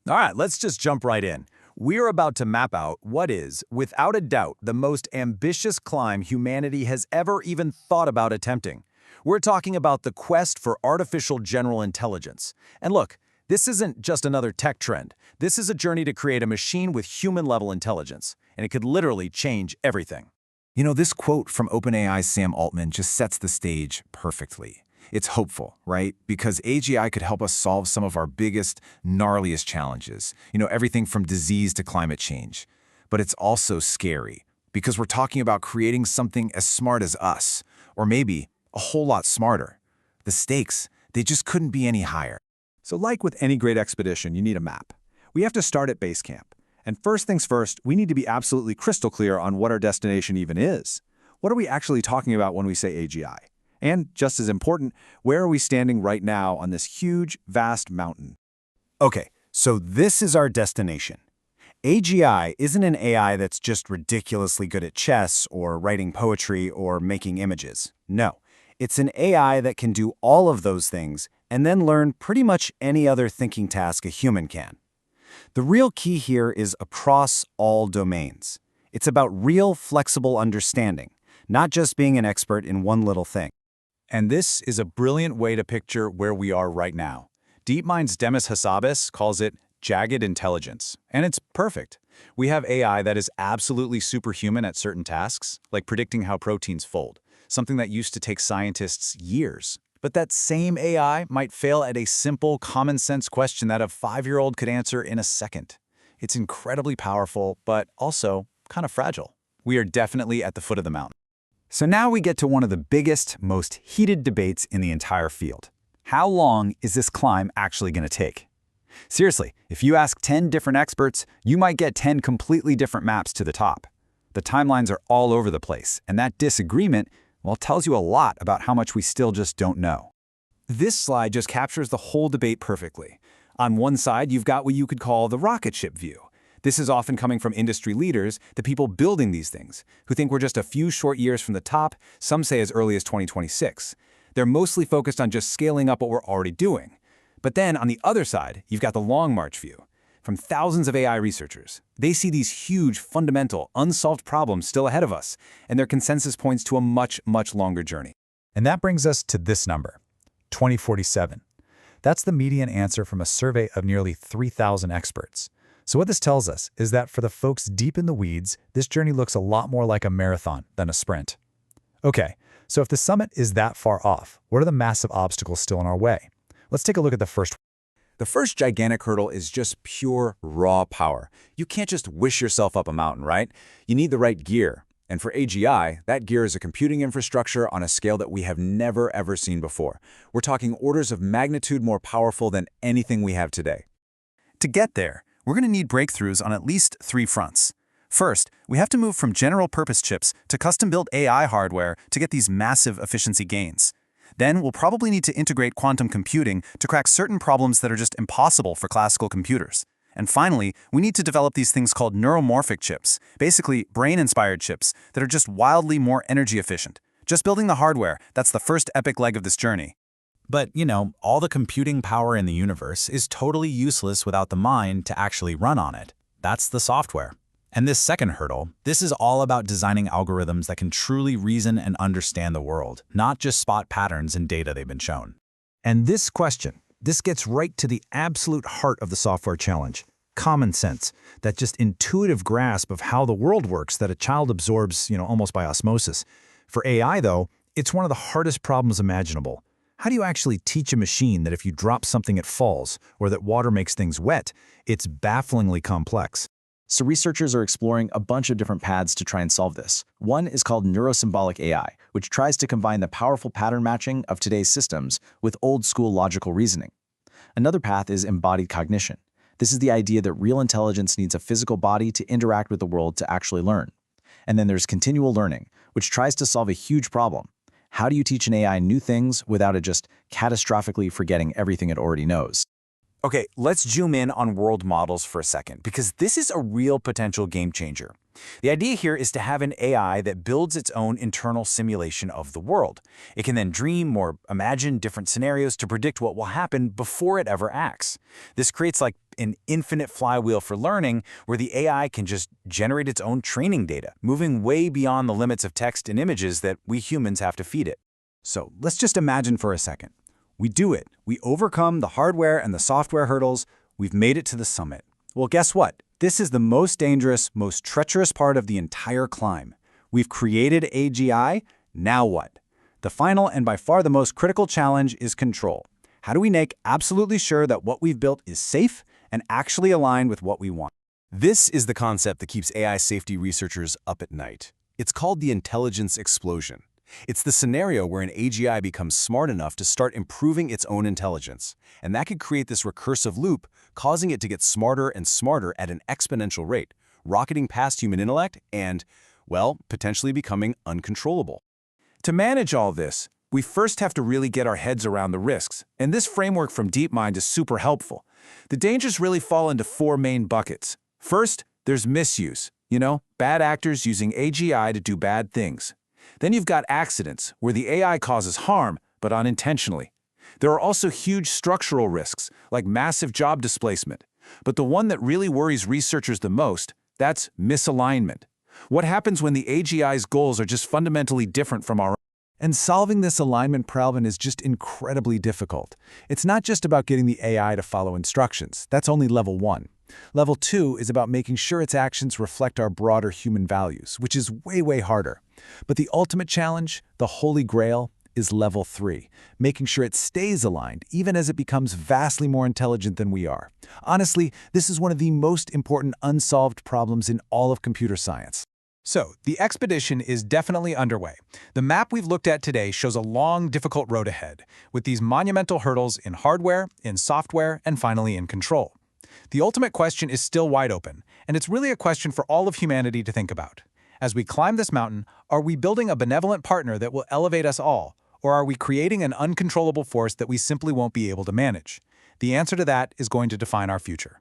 All right, let's just jump right in. We're about to map out what is, without a doubt, the most ambitious climb humanity has ever even thought about attempting. We're talking about the quest for artificial general intelligence. And look, this isn't just another tech trend. This is a journey to create a machine with human-level intelligence, and it could literally change everything. You know, this quote from OpenAI's Sam Altman just sets the stage perfectly. It's hopeful, right? Because AGI could help us solve some of our biggest, gnarliest challenges. Everything from disease to climate change. But it's also scary, because we're talking about creating something as smart as us, or maybe a whole lot smarter. The stakes, they just couldn't be any higher. So like with any great expedition, you need a map. We have to start at base camp. And first things first, we need to be absolutely crystal clear on what our destination even is. What are we actually talking about when we say AGI? And just as important, where are we standing right now on this huge, vast mountain? Okay, so this is our destination. AGI isn't an AI that's just ridiculously good at chess or writing poetry or making images. No, it's an AI that can do all of those things and then learn pretty much any other thinking task a human can. The real key here is across all domains. It's about real, flexible understanding, not just being an expert in one little thing. And this is a brilliant way to picture where we are right now. DeepMind's Demis Hassabis calls it jagged intelligence, and it's perfect. We have AI that is absolutely superhuman at certain tasks, like predicting how proteins fold, something that used to take scientists years. But that same AI might fail at a simple, common-sense question that a 5-year-old could answer in a second. It's incredibly powerful, but also kind of fragile. We are definitely at the foot of the mountain. So now we get to one of the biggest, most heated debates in the entire field. How long is this climb actually going to take? Seriously, if you ask 10 different experts, you might get 10 completely different maps to the top. The timelines are all over the place, and that disagreement, well, tells you a lot about how much we still just don't know. This slide just captures the whole debate perfectly. On one side, you've got what you could call the rocket ship view. This is often coming from industry leaders, the people building these things, who think we're just a few short years from the top, some say as early as 2026. They're mostly focused on just scaling up what we're already doing. But then on the other side, you've got the long march view. From thousands of AI researchers, they see these huge, fundamental, unsolved problems still ahead of us, and their consensus points to a much, much longer journey. And that brings us to this number, 2047. That's the median answer from a survey of nearly 3,000 experts. So what this tells us is that for the folks deep in the weeds, this journey looks a lot more like a marathon than a sprint. Okay, so if the summit is that far off, what are the massive obstacles still in our way? Let's take a look at the first. The first gigantic hurdle is just pure, raw power. You can't just wish yourself up a mountain, right? You need the right gear. And for AGI, that gear is a computing infrastructure on a scale that we have never, ever seen before. We're talking orders of magnitude more powerful than anything we have today. To get there, we're going to need breakthroughs on at least 3 fronts. First, we have to move from general-purpose chips to custom-built AI hardware to get these massive efficiency gains. Then we'll probably need to integrate quantum computing to crack certain problems that are just impossible for classical computers. And finally, we need to develop these things called neuromorphic chips, basically brain-inspired chips that are just wildly more energy efficient. Just building the hardware, that's the first epic leg of this journey. But, all the computing power in the universe is totally useless without the mind to actually run on it. That's the software. And this second hurdle, this is all about designing algorithms that can truly reason and understand the world, not just spot patterns in data they've been shown. And this question, this gets right to the absolute heart of the software challenge. Common sense, that just intuitive grasp of how the world works that a child absorbs, almost by osmosis. For AI, though, it's one of the hardest problems imaginable. How do you actually teach a machine that if you drop something it falls, or that water makes things wet? It's bafflingly complex. So researchers are exploring a bunch of different paths to try and solve this. One is called neurosymbolic AI, which tries to combine the powerful pattern matching of today's systems with old-school logical reasoning. Another path is embodied cognition. This is the idea that real intelligence needs a physical body to interact with the world to actually learn. And then there's continual learning, which tries to solve a huge problem. How do you teach an AI new things without it just catastrophically forgetting everything it already knows? Okay, let's zoom in on world models for a second, because this is a real potential game changer. The idea here is to have an AI that builds its own internal simulation of the world. It can then dream or imagine different scenarios to predict what will happen before it ever acts. This creates like an infinite flywheel for learning where the AI can just generate its own training data, moving way beyond the limits of text and images that we humans have to feed it. So let's just imagine for a second. We do it. We overcome the hardware and the software hurdles. We've made it to the summit. Well, guess what? This is the most dangerous, most treacherous part of the entire climb. We've created AGI. Now what? The final and by far the most critical challenge is control. How do we make absolutely sure that what we've built is safe and actually aligned with what we want? This is the concept that keeps AI safety researchers up at night. It's called the intelligence explosion. It's the scenario where an AGI becomes smart enough to start improving its own intelligence, and that could create this recursive loop, causing it to get smarter and smarter at an exponential rate, rocketing past human intellect and, well, potentially becoming uncontrollable. To manage all this, we first have to really get our heads around the risks, and this framework from DeepMind is super helpful. The dangers really fall into 4 main buckets. First, there's misuse. Bad actors using AGI to do bad things. Then you've got accidents, where the AI causes harm, but unintentionally. There are also huge structural risks, like massive job displacement. But the one that really worries researchers the most, that's misalignment. What happens when the AGI's goals are just fundamentally different from our own? And solving this alignment problem is just incredibly difficult. It's not just about getting the AI to follow instructions. That's only level 1. Level 2 is about making sure its actions reflect our broader human values, which is way, way harder. But the ultimate challenge, the holy grail, is level 3, making sure it stays aligned even as it becomes vastly more intelligent than we are. Honestly, this is one of the most important unsolved problems in all of computer science. So, the expedition is definitely underway. The map we've looked at today shows a long, difficult road ahead, with these monumental hurdles in hardware, in software, and finally in control. The ultimate question is still wide open, and it's really a question for all of humanity to think about. As we climb this mountain, are we building a benevolent partner that will elevate us all, or are we creating an uncontrollable force that we simply won't be able to manage? The answer to that is going to define our future.